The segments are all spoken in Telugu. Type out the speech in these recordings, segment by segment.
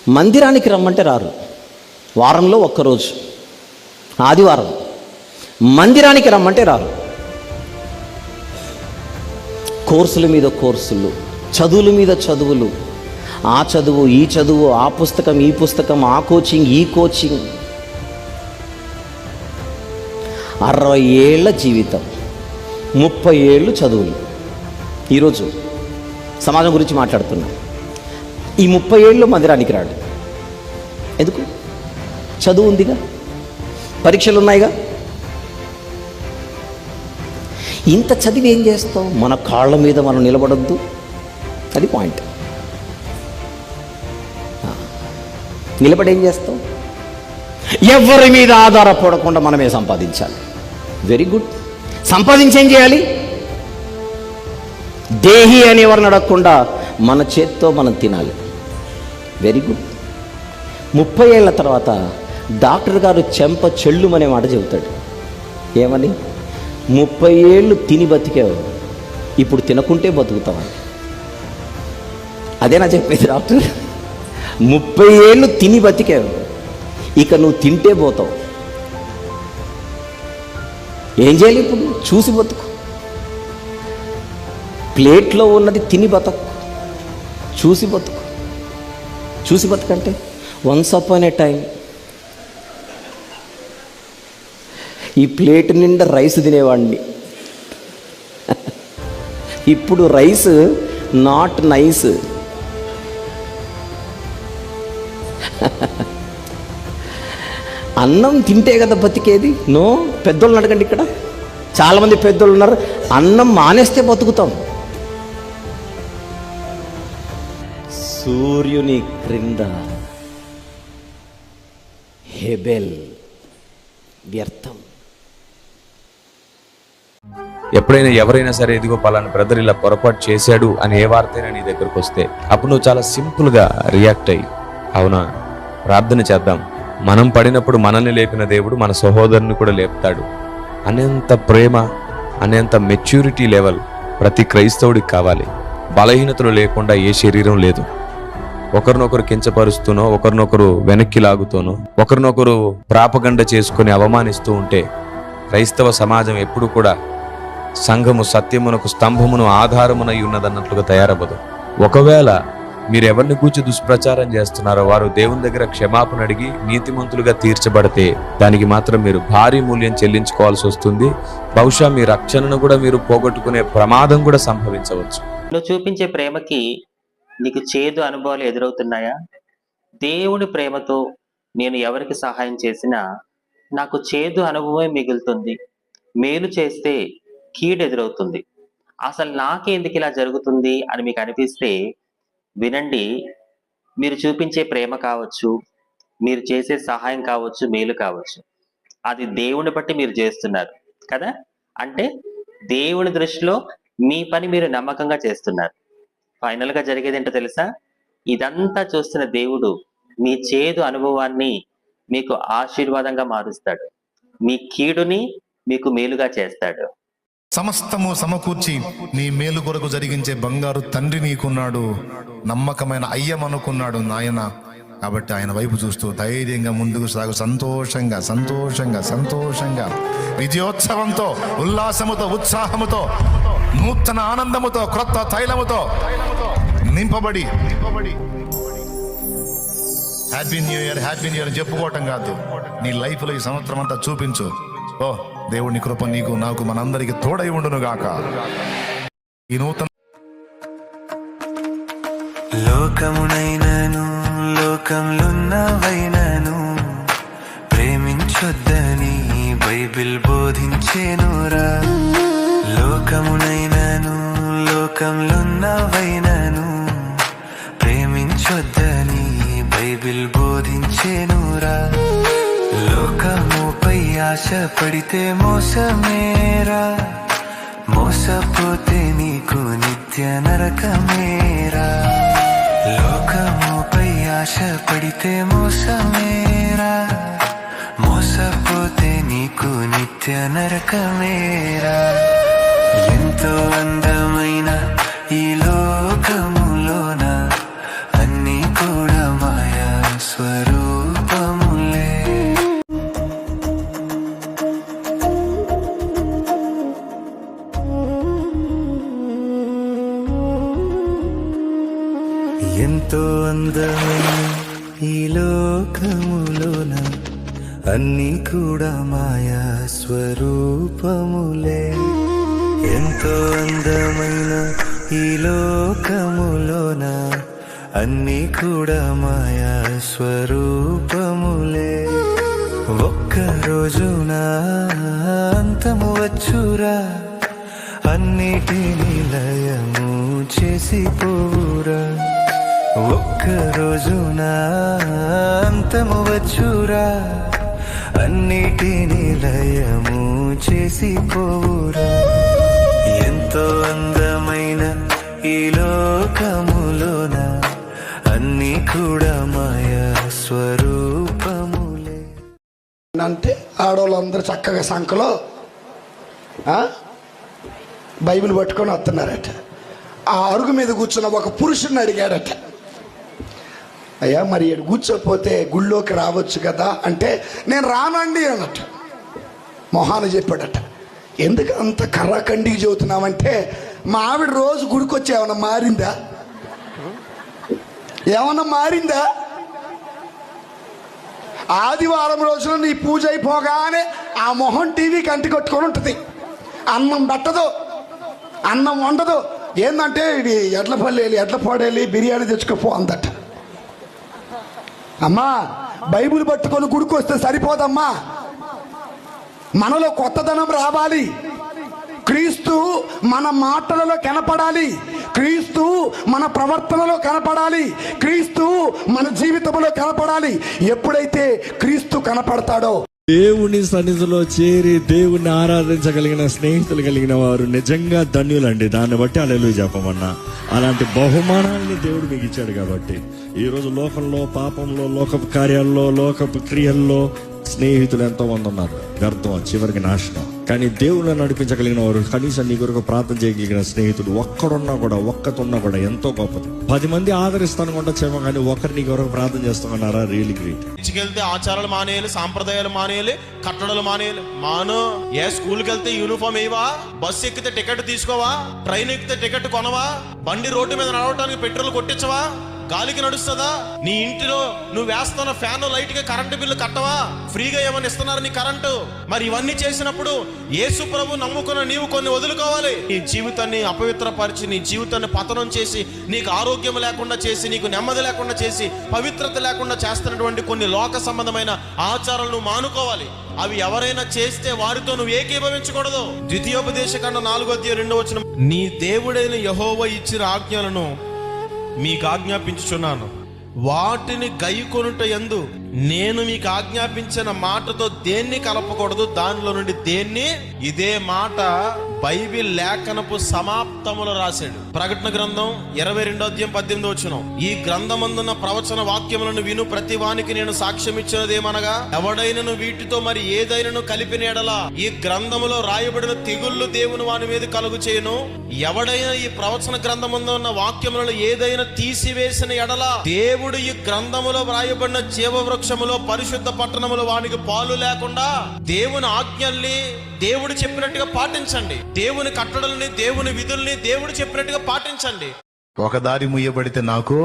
మందిరానికి రమ్మంటే రారు. వారంలో ఒక్కరోజు ఆదివారం మందిరానికి రమ్మంటే రారు. కోర్సుల మీద కోర్సులు, చదువుల మీద చదువులు, ఆ చదువు ఈ చదువు, ఆ పుస్తకం ఈ పుస్తకం, ఆ కోచింగ్ ఈ కోచింగ్. 60 ఏళ్ల జీవితం, 30 ఏళ్ళు చదువులు. ఈరోజు సమాజం గురించి మాట్లాడుతున్నా. ఈ 30 ఏళ్ళు మందిరానికి రాడు. ఎందుకు? చదువు ఉందిగా, పరీక్షలు ఉన్నాయిగా. ఇంత చదివి ఏం చేస్తావు? మన కాళ్ళ మీద మనం నిలబడొద్దు, అది పాయింట్. నిలబడి ఏం చేస్తావు? ఎవరి మీద ఆధారపడకుండా మనమే సంపాదించాలి. Very good. సంపాదించి ఏం చేయాలి? దేహి అని ఎవరిని అడగకుండా మన చేత్తో మనం తినాలి. Very good. 30 ఏళ్ల తర్వాత డాక్టర్ గారు చెంప చెల్లుమనే మాట చెబుతాడు. ఏమని? 30 ఏళ్ళు తిని బతికావు, ఇప్పుడు తినకుంటే బతుకుతావని. అదేనా చెప్పేది డాక్టర్? 30 ఏళ్ళు తిని బతికావు, ఇక నువ్వు తింటే పోతావు. ఏం చేయాలి ఇప్పుడు? చూసి బతుకు. ప్లేట్లో ఉన్నది తిని బతకు, చూసి బతుకు. చూసి బతుకంటే వన్స్ అపాన్ ఏ టైం ఈ ప్లేట్ నిండా రైస్ తినేవాడిని. ఇప్పుడు రైస్ నాట్ నైస్. అన్నం తింటే కదా బతికేది. నో, పెద్దోళ్ళని అడగండి. ఇక్కడ చాలామంది పెద్దోళ్ళు ఉన్నారు, అన్నం మానేస్తే బతుకుతాం. సూర్యుని క్రింద హెబెల్ వ్యర్థం. ఎప్పుడైనా ఎవరైనా సరే, ఇదిగో పలానా బ్రదర్ ఇలా పొరపాటు చేశాడు అని ఏ వార్తైనా నీ దగ్గరకు వస్తే, అప్పుడు నువ్వు చాలా సింపుల్గా రియాక్ట్ అయ్యి, అవునా, ప్రార్థన చేద్దాం, మనం పడినప్పుడు మనల్ని లేపిన దేవుడు మన సహోదరుని కూడా లేపుతాడు అనేంత ప్రేమ, అనేంత మెచ్యూరిటీ లెవెల్ ప్రతి క్రైస్తవుడికి కావాలి. బలహీనతలు లేకుండా ఏ శరీరం లేదు. ఒకరినొకరు కించపరుస్తూనో, ఒకరినొకరు వెనక్కి లాగుతూనో, ఒకరినొకరు ప్రాపగండ చేసుకుని అవమానిస్తూ ఉంటే క్రైస్తవ సమాజం ఎప్పుడు కూడా సంఘము సత్యమునకు స్తంభమును ఆధారమునై ఉన్నదన్నట్లుగా తయారవ్వదు. ఒకవేళ మీరు ఎవరిని కూర్చి దుష్ప్రచారం చేస్తున్నారో వారు దేవుని దగ్గర క్షమాపణ అడిగి నీతిమంతులుగా తీర్చబడితే దానికి మాత్రం మీరు భారీ మూల్యం చెల్లించుకోవాల్సి వస్తుంది. బహుశా మీ రక్షణను కూడా మీరు పోగొట్టుకునే ప్రమాదం కూడా సంభవించవచ్చు. నువ్వు చూపించే ప్రేమకి నీకు చేదు అనుభవాలు ఎదురవుతున్నాయా? దేవుని ప్రేమతో నేను ఎవరికి సహాయం చేసినా నాకు చేదు అనుభవమే మిగులుతుంది. మేలు చేస్తే కీడు ఎదురవుతుంది. అసలు నాకే ఎందుకు ఇలా జరుగుతుంది అని మీకు అనిపిస్తే వినండి. మీరు చూపించే ప్రేమ కావచ్చు, మీరు చేసే సహాయం కావచ్చు, మేలు కావచ్చు, అది దేవుని బట్టి మీరు చేస్తున్నారు కదా. అంటే దేవుని దృష్టిలో మీ పని మీరు నమ్మకంగా చేస్తున్నారు. ఫైనల్గా జరిగేది ఏంటో తెలుసా? ఇదంతా చూస్తున్న దేవుడు మీ చేదు అనుభవాన్ని మీకు ఆశీర్వాదంగా మారుస్తాడు. మీ కీడుని మీకు మేలుగా చేస్తాడు. సమస్తము సమకూర్చి నీ మేలు కొరకు జరిగించే బంగారు తండ్రి నీకున్నాడు, నమ్మకమైన అయ్యమనుకున్నాడు నాయన. కాబట్టి ఆయన వైపు చూస్తూ ధైర్యంగా ముందుకు సాగు. సంతోషంగా సంతోషంగా సంతోషంగా విజయోత్సవంతో, ఉల్లాసముతో, ఉత్సాహముతో, నూతన ఆనందముతో, క్రొత్త తైలముతో నింపబడి happy new year, happy new year చెప్పుకోవటం కాదు, నీ లైఫ్లో ఈ సంవత్సరం అంతా చూపించు. ఓ దేవుని కృప నీకు నాకు మనందరికి తోడై ఉండును గాక. ఈ నూతన లోకమునైనను లోకంలోన్నవైనను ప్రేమించొద్దని బైబిల్ బోధించేనురా. లోకమునైనను లోకంలోన్నవైనను ప్రేమించొద్దని బైబిల్ బోధించేనురా. లోకముపై ఆశ పడితే మోసమేరా, మోసపోతే నీకు నిత్య నరకమేరా. లోకముపై ఆశ పడితే మోసమేరా, మోసపోతే నీకు నిత్య నరకమేరా. ఎంతో అందమైన ఈ లోకములోన అన్నీ కూడా మాయా ఈ లోకములోన అన్నీ కూడా మాయా స్వరూపములే. ఎంతో అందమైన ఈ లోకములోన అన్నీ కూడా మాయా స్వరూపములే. ఒక్క రోజున అంతము వచ్చురా, అన్నిటిని లయము చేసిపోవురా. ఒక్క రోజున అంతము వచ్చురా, అన్నిటిని లయము చేసిపోవురా. ఎంతో అందమైన ఈ లోకములోన అన్నీ కూడా మాయా స్వరూపములే. అంటే ఆడవాళ్ళందరూ చక్కగా సంఖలో బైబిల్ పట్టుకొని వస్తున్నారట. ఆ అరుగు మీద కూర్చున్న ఒక పురుషుడిని అడిగాడట, అయ్యా మరి కూర్చోపోతే గుళ్ళోకి రావచ్చు కదా అంటే, నేను రానండి అన్నట్టు మొహాన చెప్పాడట. ఎందుకు అంత కర్రకండికి చెబుతున్నామంటే, మా ఆవిడ రోజు గుడికొచ్చి ఏమన్నా మారిందా? ఏమన్నా మారిందా? ఆదివారం రోజున నీ పూజ అయిపోగానే ఆ మొహం టీవీ కంటి కొట్టుకొని ఉంటుంది. అన్నం పెట్టదు, అన్నం వండదు. ఏంటంటే ఇది ఎడ్ల పల్లెలి ఎడ్ల పాడేలి బిర్యానీ తెచ్చుకోపో అందట. అమ్మా బైబిల్ పట్టుకొని గుడికి వస్తే సరిపోదమ్మా, మనలో కొత్తదనం రావాలి. క్రీస్తు మన మాటలలో కనపడాలి, క్రీస్తు మన ప్రవర్తనలో కనపడాలి, క్రీస్తు మన జీవితంలో కనపడాలి. ఎప్పుడైతే క్రీస్తు కనపడతాడో, దేవుని సన్నిధిలో చేరి దేవుణ్ణి ఆరాధించగలిగిన స్నేహితులు కలిగిన వారు నిజంగా ధన్యులండి. దాన్ని బట్టి హల్లెలూయా చెప్పమన్నా. అలాంటి బహుమానాలని దేవుడు మీకు ఇచ్చాడు కాబట్టి ఈరోజు లోకంలో, పాపంలో, లోకపు కార్యాల్లో, లోకపు క్రియల్లో స్నేహితులు ఎంతో మంది ఉన్నారు. వ్యర్థం, చివరికి నాశనం. కానీ దేవుళ్ళని నడిపించగలిగిన వారు, కనీసం నీ కొరకు ప్రార్థన చేయగలిగిన స్నేహితుడు ఒక్కడున్నా కూడా, ఒక్కతున్నా కూడా ఎంతో గొప్పది. 10 మంది ఆదరిస్తాను ఉండొచ్చేమో, కానీ ఒకరు నీ కొరకు ప్రార్థన చేస్తామన్నారా, రియల్లీ గ్రేట్. వెళ్తే ఆచారాలు మానేయాలి, సాంప్రదాయాలు మానేయాలి, కట్టడలు మానేయాలి. మాను. ఏ స్కూల్కి వెళ్తే యూనిఫామ్ వేయవా? బస్సు ఎక్కితే టికెట్ తీసుకోవా? ట్రైన్ ఎక్కితే టికెట్ కొనవా? బండి రోడ్డు మీద నడవడానికి పెట్రోల్ కొట్టించవా? గాలికి నడుస్తుందా? నీ ఇంటిలో నువ్వు వేస్తున్న ఫ్యాన్ లైట్ గా కరెంటు బిల్లు కట్టవా? ఫ్రీగా ఏమని ఇస్తున్నారు నీ కరెంటు? మరి ఇవన్నీ చేసినప్పుడు యేసు ప్రభు నమ్ముకున్న నీవు కొన్ని వదులుకోవాలి. నీ జీవితాన్ని అపవిత్రపరిచి, నీ జీవితాన్ని పతనం చేసి, నీకు ఆరోగ్యం లేకుండా చేసి, నీకు నెమ్మది లేకుండా చేసి, పవిత్రత లేకుండా చేస్తున్నటువంటి కొన్ని లోక సంబంధమైన ఆచారాలు నువ్వు మానుకోవాలి. అవి ఎవరైనా చేస్తే వారితో నువ్వు ఏకీభవించకూడదు. ద్వితీయోపదేశకాండం 4:2 నీ దేవుడైన యెహోవా ఇచ్చిన ఆజ్ఞలను మీకు ఆజ్ఞాపించుచున్నాను, వాటిని గైకొనుట యందు నేను మీకు ఆజ్ఞాపించిన మాటతో దేన్ని కలపకూడదు, దానిలో నుండి దేన్ని. ఇదే మాట బైబిల్ లేఖనపు సమాప్తములో రాశాడు. ప్రకటన గ్రంథం 22:18 ఈ గ్రంథమందున్న ప్రవచన వాక్యములను విను ప్రతి వానికి నేను సాక్ష్యం ఇచ్చినదేమనగా, ఎవడైనను వీటితో మరి ఏదైనను కలిపిన ఎడలా ఈ గ్రంథములో రాయబడిన తెగుళ్ళు దేవుని వాని మీద కలుగు చేయను. ఎవడైనా ఈ ప్రవచన గ్రంథమందు ఉన్న వాక్యములను ఏదైనా తీసివేసిన ఎడలా దేవుడు ఈ గ్రంథములో రాయబడిన జీవవృక్షములో పరిశుద్ధ పట్టణములో వానికి పాలు లేకుండా. దేవుని ఆజ్ఞల్ని దేవుడు చెప్పినట్టుగా పాటించండి. దేవుని కట్టడల్ని, దేవుని విధుల్ని దేవుడు చెప్పినట్టుగా పాటించండి. ఒక దారి ముయ్యబడితే నాకు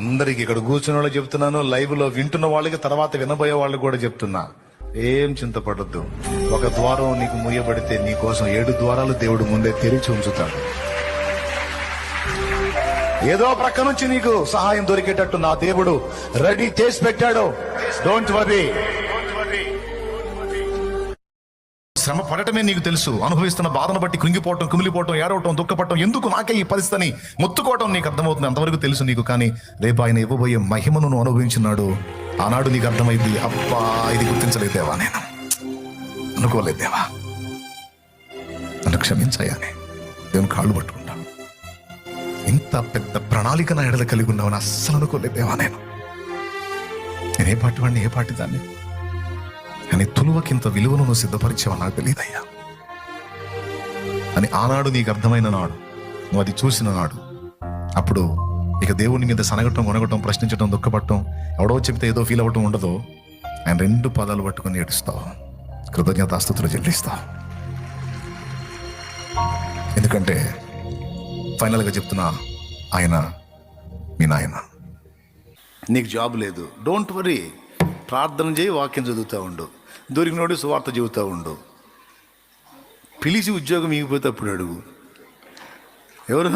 అందరికి ఇక్కడ కూర్చున్న వాళ్ళు చెప్తున్నాను, లైవ్ లో వింటున్న వాళ్ళకి, తర్వాత వినబోయే వాళ్ళకి కూడా చెప్తున్నా, ఏం చింతపడద్దు. ఒక ద్వారం నీకు ముయ్యబడితే నీ కోసం 7 ద్వారాలు దేవుడు ముందే తెరిచి ఉంచుతాడు. ఏదో ప్రక్క నుంచి నీకు సహాయం దొరికేటట్టు నా దేవుడు రెడీ చేసి పెట్టాడు. Don't worry. శ్రమ పడటమే నీకు తెలుసు. అనుభవిస్తున్న బాధను బట్టి కృంగిపోవటం, కుమిలిపోవటం, ఏడవటం, దుఃఖపడటం, ఎందుకు నాకే ఈ పరిస్థితిని మొత్తుకోవటం నీకు అర్థమవుతుంది. అంతవరకు తెలుసు నీకు. కానీ రేపు ఆయన ఇవ్వబోయే మహిమను నువ్వు అనుభవించినాడు. ఆనాడు నీకు అర్థమైంది, అబ్బా ఇది గుర్తించలేదేవా, నేను అనుకోలేదేవా, నన్ను క్షమించాయని దేవుని కాళ్ళు పట్టుకుంటాను. ఇంత పెద్ద ప్రణాళిక నా ఎడల కలిగి ఉన్నావని అస్సలు అనుకోలేదేవా, నేనే పాటి వాడిని, ఏ పాటి దాన్ని, కానీ తులువకింత విలువను నువ్వు సిద్ధపరిచావా నాకు తెలియదయ్యా అని ఆనాడు నీకు అర్థమైన నాడు, నువ్వు అది చూసిన నాడు, అప్పుడు ఇక దేవుని మీద సనగటం, కొనగటం, ప్రశ్నించడం, దుఃఖపడటం, ఎవడో చెప్తే ఏదో ఫీల్ అవ్వటం ఉండదు. ఆయన 2 పాదాలు పట్టుకొని ఏడుస్తావు, కృతజ్ఞతాస్తుతులు చెల్లిస్తావు. ఎందుకంటే ఫైనల్గా చెప్తున్నా, ఆయన మీ నాయన. నీకు జాబ్ లేదు, డోంట్ వరీ, ప్రార్థన చేయి, వాక్యం చదువుతూ ఉండు, దొరికినోడి సువార్త చెబుతూ ఉండు. పిలిచి ఉద్యోగం ఇగిపోతే అప్పుడు అడుగు. ఎవరు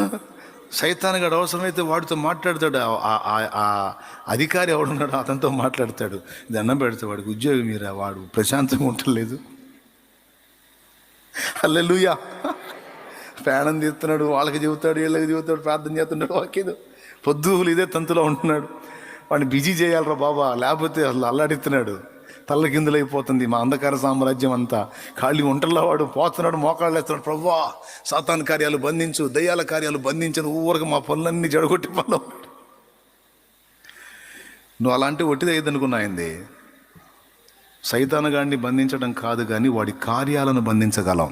సైతానుగాడు అవసరమైతే వాడితో మాట్లాడతాడు. ఆ అధికారి ఎవడున్నాడు అతనితో మాట్లాడతాడు. దండం పెడితే వాడికి ఉద్యోగం మీరా, వాడు ప్రశాంతంగా ఉండలేదు. హల్లెలూయా. ప్రాణం తీస్తున్నాడు, వాళ్ళకి చెబుతాడు, వీళ్ళకి చెబుతాడు, ప్రార్థన చేస్తున్నాడు, వాక్యం పొద్దులు ఇదే తంతులో ఉంటున్నాడు. వాడిని బిజీ చేయాలరా బాబా, లేకపోతే అసలు అల్లాడిస్తున్నాడు. తల్ల కిందులైపోతుంది మా అంధకార సామ్రాజ్యం అంతా. ఖాళీ ఒంటరిలో వాడు పోతున్నాడు, మోకాళ్ళు వేస్తున్నాడు, ప్రభువా సాతాను కార్యాలు బంధించు, దయ్యాల కార్యాలు బంధించను, ఊరికి మా పనులన్నీ జడగొట్టి పనులు. నువ్వు అలాంటి ఒట్టిది అయ్యేదనుకున్నా అయింది. సైతాను గాడిని బంధించడం కాదు కానీ వాడి కార్యాలను బంధించగలం.